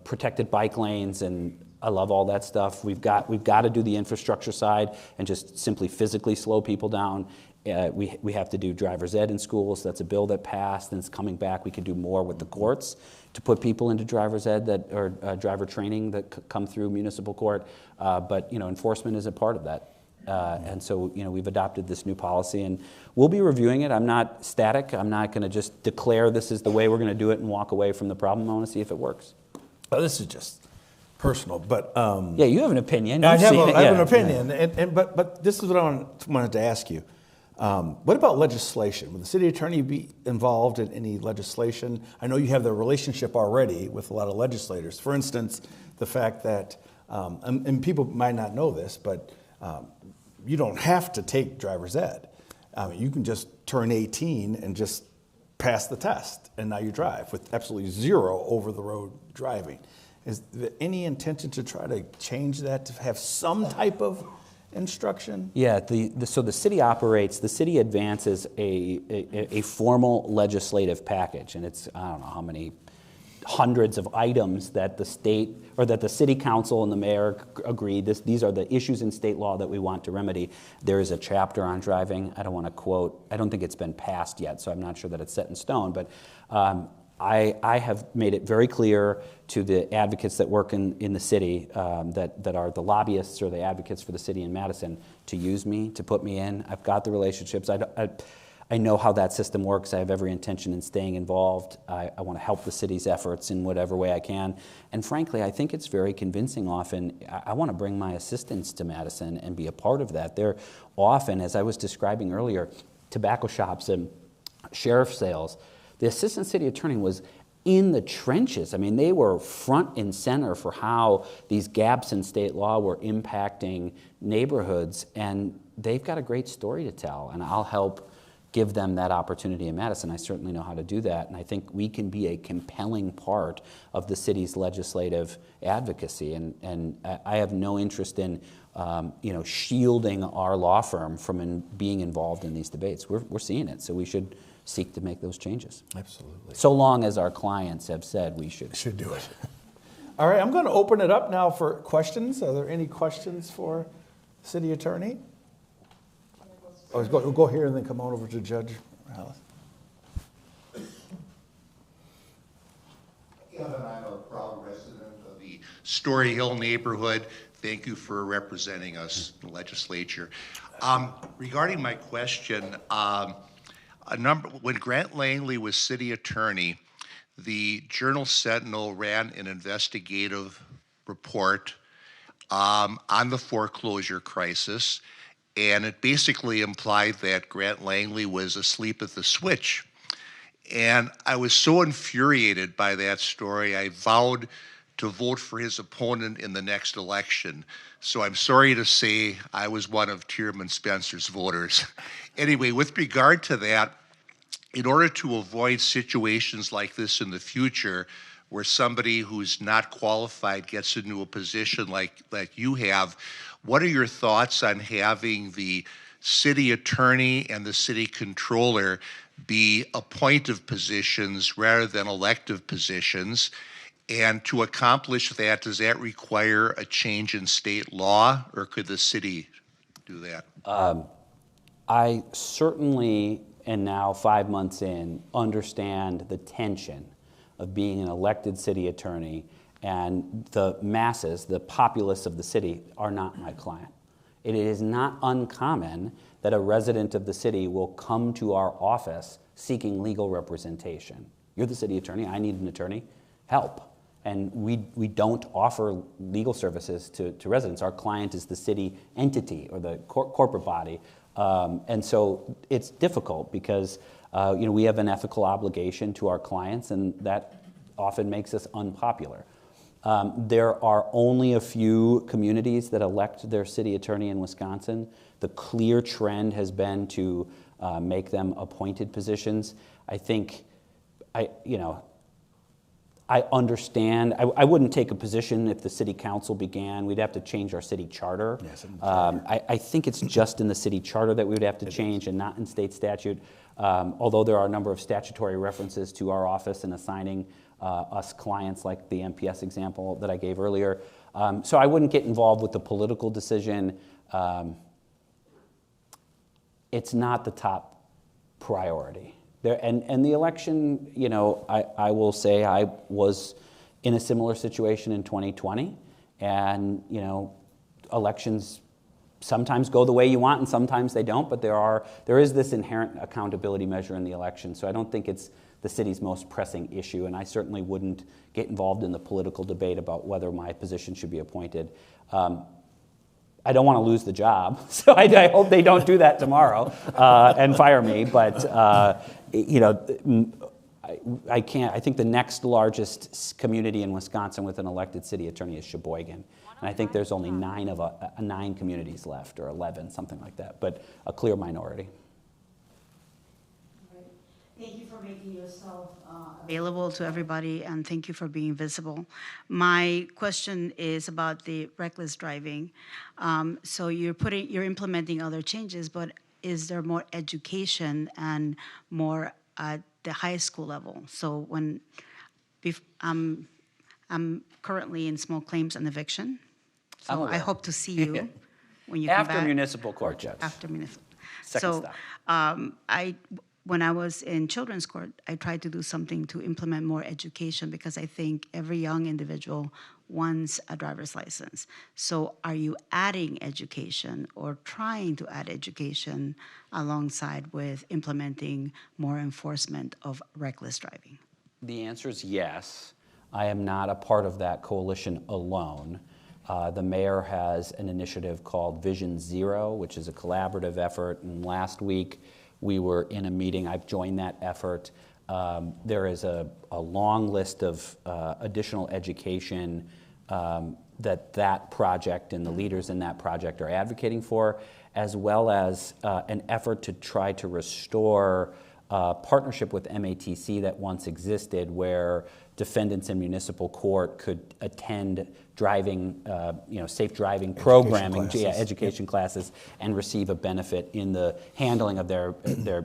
S2: protected bike lanes, and I love all that stuff. We've got to do the infrastructure side and just simply physically slow people down. We have to do driver's ed in schools. That's a bill that passed, and it's coming back. We could do more with the courts to put people into driver's ed or driver training that come through municipal court. But enforcement is a part of that. And so we've adopted this new policy, and we'll be reviewing it. I'm not static. I'm not going to just declare this is the way we're going to do it and walk away from the problem. I want to see if it works.
S1: Well, this is just personal, but
S2: yeah, you have an opinion.
S1: I have an opinion, yeah. But this is what I wanted to ask you. What about legislation? Would the city attorney be involved in any legislation? I know you have the relationship already with a lot of legislators. For instance, the fact that, and people might not know this, but you don't have to take driver's ed. You can just turn 18 and just pass the test, and now you drive with absolutely zero over-the-road driving. Is there any intention to try to change that, to have some type of instruction?
S2: Yeah, so the city advances a formal legislative package, and it's, I don't know how many hundreds of items that the state, or that the city council and the mayor agreed, these are the issues in state law that we want to remedy. There is a chapter on driving. I don't want to quote, I don't think it's been passed yet, so I'm not sure that it's set in stone, but I have made it very clear to the advocates that work in the city, that are the lobbyists or the advocates for the city in Madison, to use me, to put me in. I've got the relationships. I know how that system works. I have every intention in staying involved. I want to help the city's efforts in whatever way I can. And frankly, I think it's very convincing often. I want to bring my assistants to Madison and be a part of that. They're often, as I was describing earlier, tobacco shops and sheriff sales. The assistant city attorney was in the trenches. I mean, they were front and center for how these gaps in state law were impacting neighborhoods, and they've got a great story to tell, and I'll help give them that opportunity in Madison. I certainly know how to do that, and I think we can be a compelling part of the city's legislative advocacy, and I have no interest in shielding our law firm from being involved in these debates. We're seeing it, so we should seek to make those changes.
S1: Absolutely.
S2: So long as our clients have said we should.
S1: Should do it. All right, I'm going to open it up now for questions. Are there any questions for the city attorney? Oh, go here and then come on over to Judge Alice.
S3: Kevin, I'm a proud resident of the Story Hill neighborhood. Thank you for representing us in the legislature. Regarding my question, when Grant Langley was city attorney, the Journal Sentinel ran an investigative report on the foreclosure crisis, and it basically implied that Grant Langley was asleep at the switch. And I was so infuriated by that story, I vowed to vote for his opponent in the next election. So I'm sorry to say I was one of Tierman Spencer's voters. Anyway, with regard to that, in order to avoid situations like this in the future, where somebody who's not qualified gets into a position like you have, what are your thoughts on having the city attorney and the city controller be appointive positions rather than elective positions? And to accomplish that, does that require a change in state law, or could the city do that?
S2: I certainly, and now 5 months in, understand the tension of being an elected city attorney, and the masses, the populace of the city, are not my client. It is not uncommon that a resident of the city will come to our office seeking legal representation. You're the city attorney, I need an attorney, help. And we don't offer legal services to residents. Our client is the city entity or the corporate body. And so it's difficult because we have an ethical obligation to our clients, and that often makes us unpopular. There are only a few communities that elect their city attorney in Wisconsin. The clear trend has been to make them appointed positions. I think, I understand. I wouldn't take a position if the city council began. We'd have to change our city charter.
S1: Yes,
S2: I think it's just in the city charter that we would have to change and not in state statute, although there are a number of statutory references to our office in assigning us clients, like the MPS example that I gave earlier. So I wouldn't get involved with the political decision. It's not the top priority. And the election, you know, I will say I was in a similar situation in 2020, and, you know, elections sometimes go the way you want and sometimes they don't, but there is this inherent accountability measure in the election. So I don't think it's the city's most pressing issue, and I certainly wouldn't get involved in the political debate about whether my position should be appointed. I don't want to lose the job, so I hope they don't do that tomorrow and fire me. But you know, I can't. I think the next largest community in Wisconsin with an elected city attorney is Sheboygan, and I think there's only 9 communities left, or 11, something like that. But a clear minority.
S4: Thank you for making yourself available to everybody, and thank you for being visible. My question is about the reckless driving. So you're implementing other changes, but is there more education and more at the high school level? So I'm currently in small claims and eviction, so I hope to see you when you come back.
S2: After municipal court, Judge.
S4: After municipal.
S2: Second stop.
S4: When I was in children's court, I tried to do something to implement more education, because I think every young individual wants a driver's license. So are you adding education or trying to add education alongside with implementing more enforcement of reckless driving?
S2: The answer is yes. I am not a part of that coalition alone. The mayor has an initiative called Vision Zero, which is a collaborative effort, and last week we were in a meeting. I've joined that effort. There is a long list of additional education that project and the leaders in that project are advocating for, as well as an effort to try to restore partnership with MATC that once existed, where defendants in municipal court could attend driving, safe driving programming, education classes, and receive a benefit in the handling of their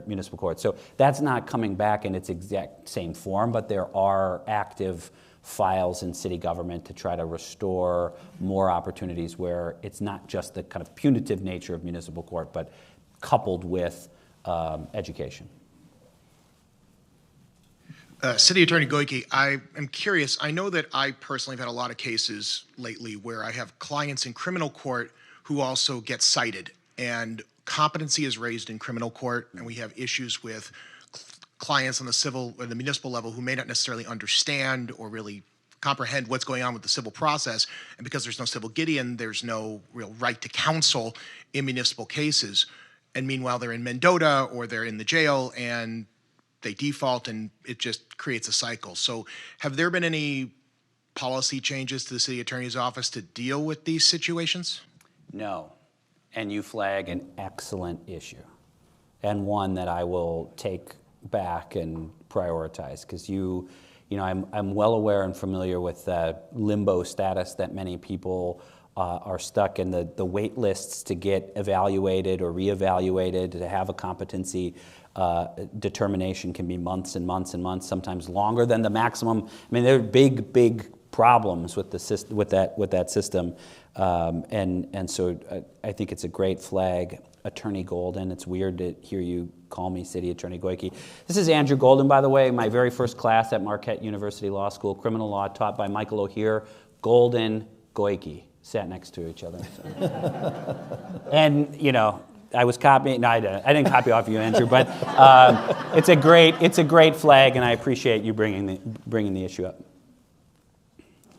S2: municipal court. So that's not coming back in its exact same form, but there are active files in city government to try to restore more opportunities where it's not just the kind of punitive nature of municipal court, but coupled with education.
S5: City Attorney Goyke, I am curious. I know that I personally have had a lot of cases lately where I have clients in criminal court who also get cited, and competency is raised in criminal court, and we have issues with clients on the civil or the municipal level who may not necessarily understand or really comprehend what's going on with the civil process. And because there's no civil Gideon, there's no real right to counsel in municipal cases. And meanwhile, they're in Mendota or they're in the jail and they default, and it just creates a cycle. So have there been any policy changes to the city attorney's office to deal with these situations?
S2: No. And you flag an excellent issue, and one that I will take back and prioritize, because I'm well aware and familiar with the limbo status that many people are stuck in, the wait lists to get evaluated or reevaluated, to have a competency determination can be months and months and months, sometimes longer than the maximum. I mean, there are big problems with that system, and so I think it's a great flag. Attorney Golden, it's weird to hear you call me City Attorney Goyke. This is Andrew Golden, by the way, my very first class at Marquette University Law School, criminal law, taught by Michael O'Hear. Golden, Goyke, sat next to each other. So. And, I was copying. No, I didn't copy off you, Andrew. But it's a great flag, and I appreciate you bringing the issue up.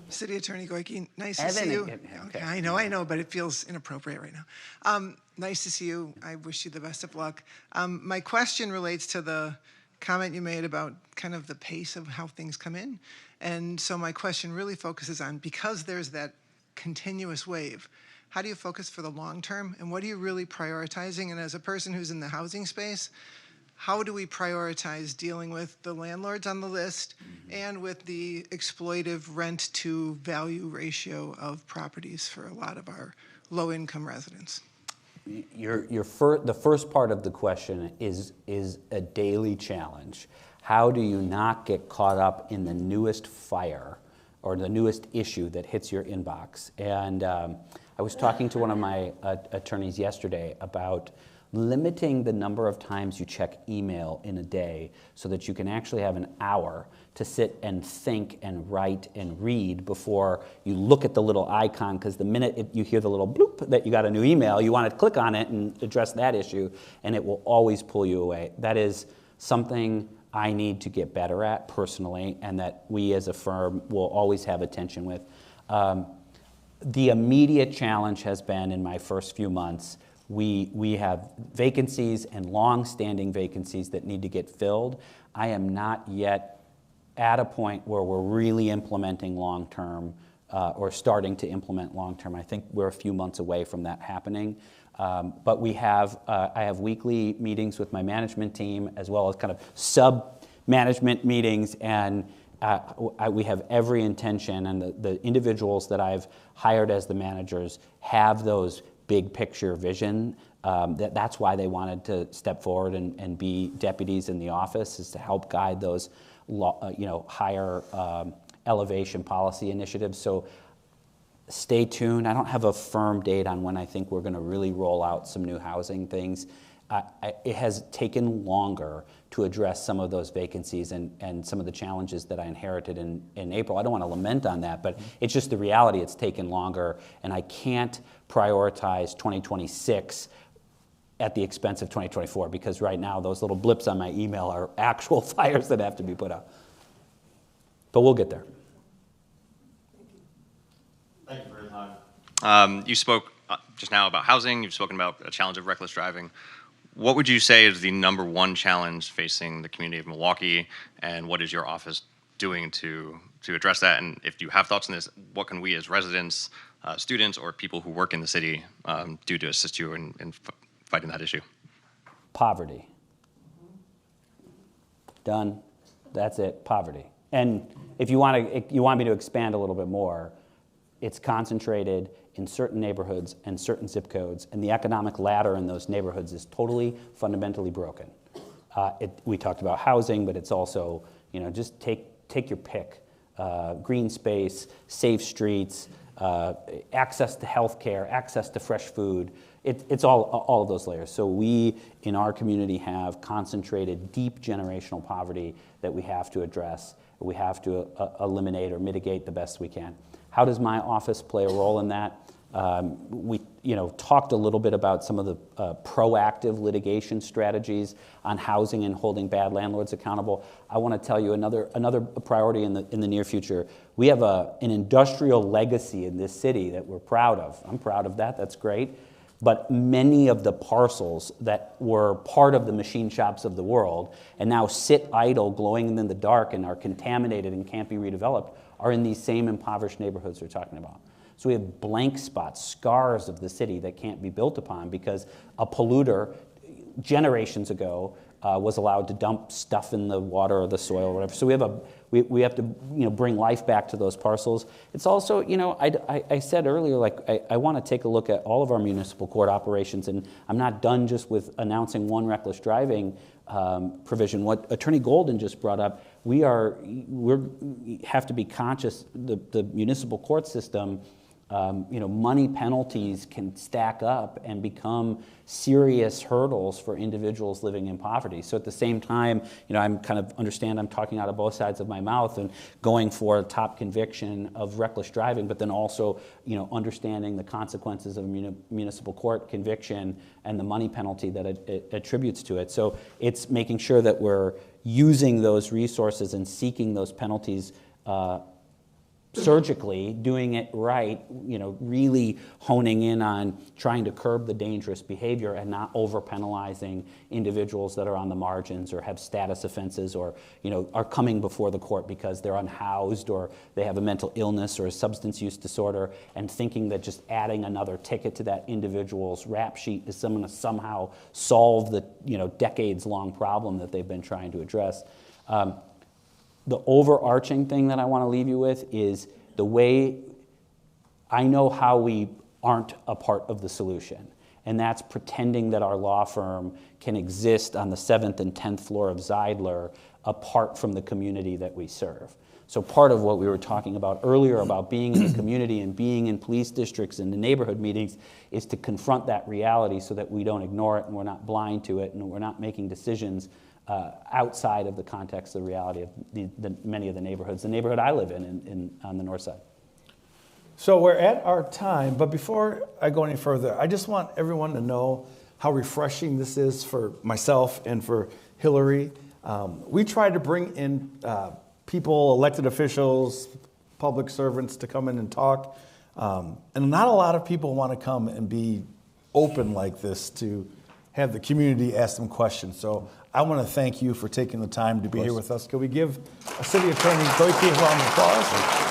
S6: City Attorney Goyke, nice to see you. Okay, I know, but it feels inappropriate right now. Nice to see you. I wish you the best of luck. My question relates to the comment you made about kind of the pace of how things come in. And so my question really focuses on, because there's that continuous wave, how do you focus for the long term, and what are you really prioritizing? And as a person who's in the housing space, how do we prioritize dealing with the landlords on the list and with the exploitive rent to value ratio of properties for a lot of our low income residents?
S2: The first part of the question is a daily challenge. How do you not get caught up in the newest fire or the newest issue that hits your inbox. And I was talking to one of my attorneys yesterday about limiting the number of times you check email in a day so that you can actually have an hour to sit and think and write and read before you look at the little icon, because the minute you hear the little bloop that you got a new email, you want to click on it and address that issue, and it will always pull you away. That is something I need to get better at personally, and that we as a firm will always have attention with. The immediate challenge has been, in my first few months, we have vacancies and long-standing vacancies that need to get filled. I am not yet at a point where we're really implementing long-term or starting to implement long-term. I think we're a few months away from that happening. But we have, I have weekly meetings with my management team, as well as kind of sub-management meetings, and we have every intention, and the individuals that I've hired as the managers have those big picture vision. That's why they wanted to step forward and be deputies in the office, is to help guide those higher elevation policy initiatives. So stay tuned. I don't have a firm date on when I think we're going to really roll out some new housing things. It has taken longer to address some of those vacancies and some of the challenges that I inherited in April. I don't want to lament on that, but it's just the reality. It's taken longer, and I can't prioritize 2026 at the expense of 2024, because right now those little blips on my email are actual fires that have to be put out. But we'll get there.
S7: Thank you for your time. You spoke just now about housing. You've spoken about a challenge of reckless driving. What would you say is the #1 challenge facing the community of Milwaukee, and what is your office doing to address that? And if you have thoughts on this, what can we as residents, students, or people who work in the city do to assist you in fighting that issue?
S2: Poverty. Done. That's it. Poverty. And if you want me to expand a little bit more, it's concentrated in certain neighborhoods and certain zip codes, and the economic ladder in those neighborhoods is totally fundamentally broken. We talked about housing, but it's also, just take your pick. Green space, safe streets, access to health care, access to fresh food. It's all of those layers. So we, in our community, have concentrated deep generational poverty that we have to address, we have to eliminate or mitigate the best we can. How does my office play a role in that? We talked a little bit about some of the proactive litigation strategies on housing and holding bad landlords accountable. I want to tell you another priority in the near future. We have an industrial legacy in this city that we're proud of. I'm proud of that. That's great. But many of the parcels that were part of the machine shops of the world and now sit idle, glowing in the dark, and are contaminated and can't be redeveloped are in these same impoverished neighborhoods we're talking about. So we have blank spots, scars of the city that can't be built upon because a polluter generations ago was allowed to dump stuff in the water or the soil or whatever. So we have to bring life back to those parcels. It's also, I said earlier, I want to take a look at all of our municipal court operations, and I'm not done just with announcing one reckless driving provision. What Attorney Golden just brought up, we have to be conscious. The municipal court system, money penalties can stack up and become serious hurdles for individuals living in poverty. So at the same time, I'm talking out of both sides of my mouth and going for a top conviction of reckless driving, but then also, understanding the consequences of a municipal court conviction and the money penalty that it attributes to it. So it's making sure that we're using those resources and seeking those penalties surgically, doing it right, really honing in on trying to curb the dangerous behavior and not over penalizing individuals that are on the margins or have status offenses or, are coming before the court because they're unhoused or they have a mental illness or a substance use disorder, and thinking that just adding another ticket to that individual's rap sheet is going to somehow solve the, decades-long problem that they've been trying to address. The overarching thing that I want to leave you with is the way I know how we aren't a part of the solution. and that's pretending that our law firm can exist on the 7th and 10th floor of Zeidler apart from the community that we serve. So part of what we were talking about earlier about being in the community and being in police districts and the neighborhood meetings is to confront that reality so that we don't ignore it and we're not blind to it and we're not making decisions outside of the context of the reality of many of the neighborhoods. The neighborhood I live in on the north side.
S1: So we're at our time, but before I go any further, I just want everyone to know how refreshing this is for myself and for Hillary. We try to bring in people, elected officials, public servants to come in and talk. And not a lot of people want to come and be open like this to have the community ask them questions. So I want to thank you for taking the time to be here with us. Can we give a City Attorney Goyke a round of applause?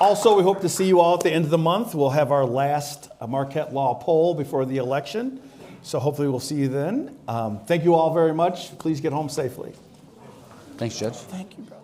S1: Also, we hope to see you all at the end of the month. We'll have our last Marquette Law poll before the election. So hopefully we'll see you then. Thank you all very much. Please get home safely.
S2: Thanks, Judge.
S1: Thank you, brother.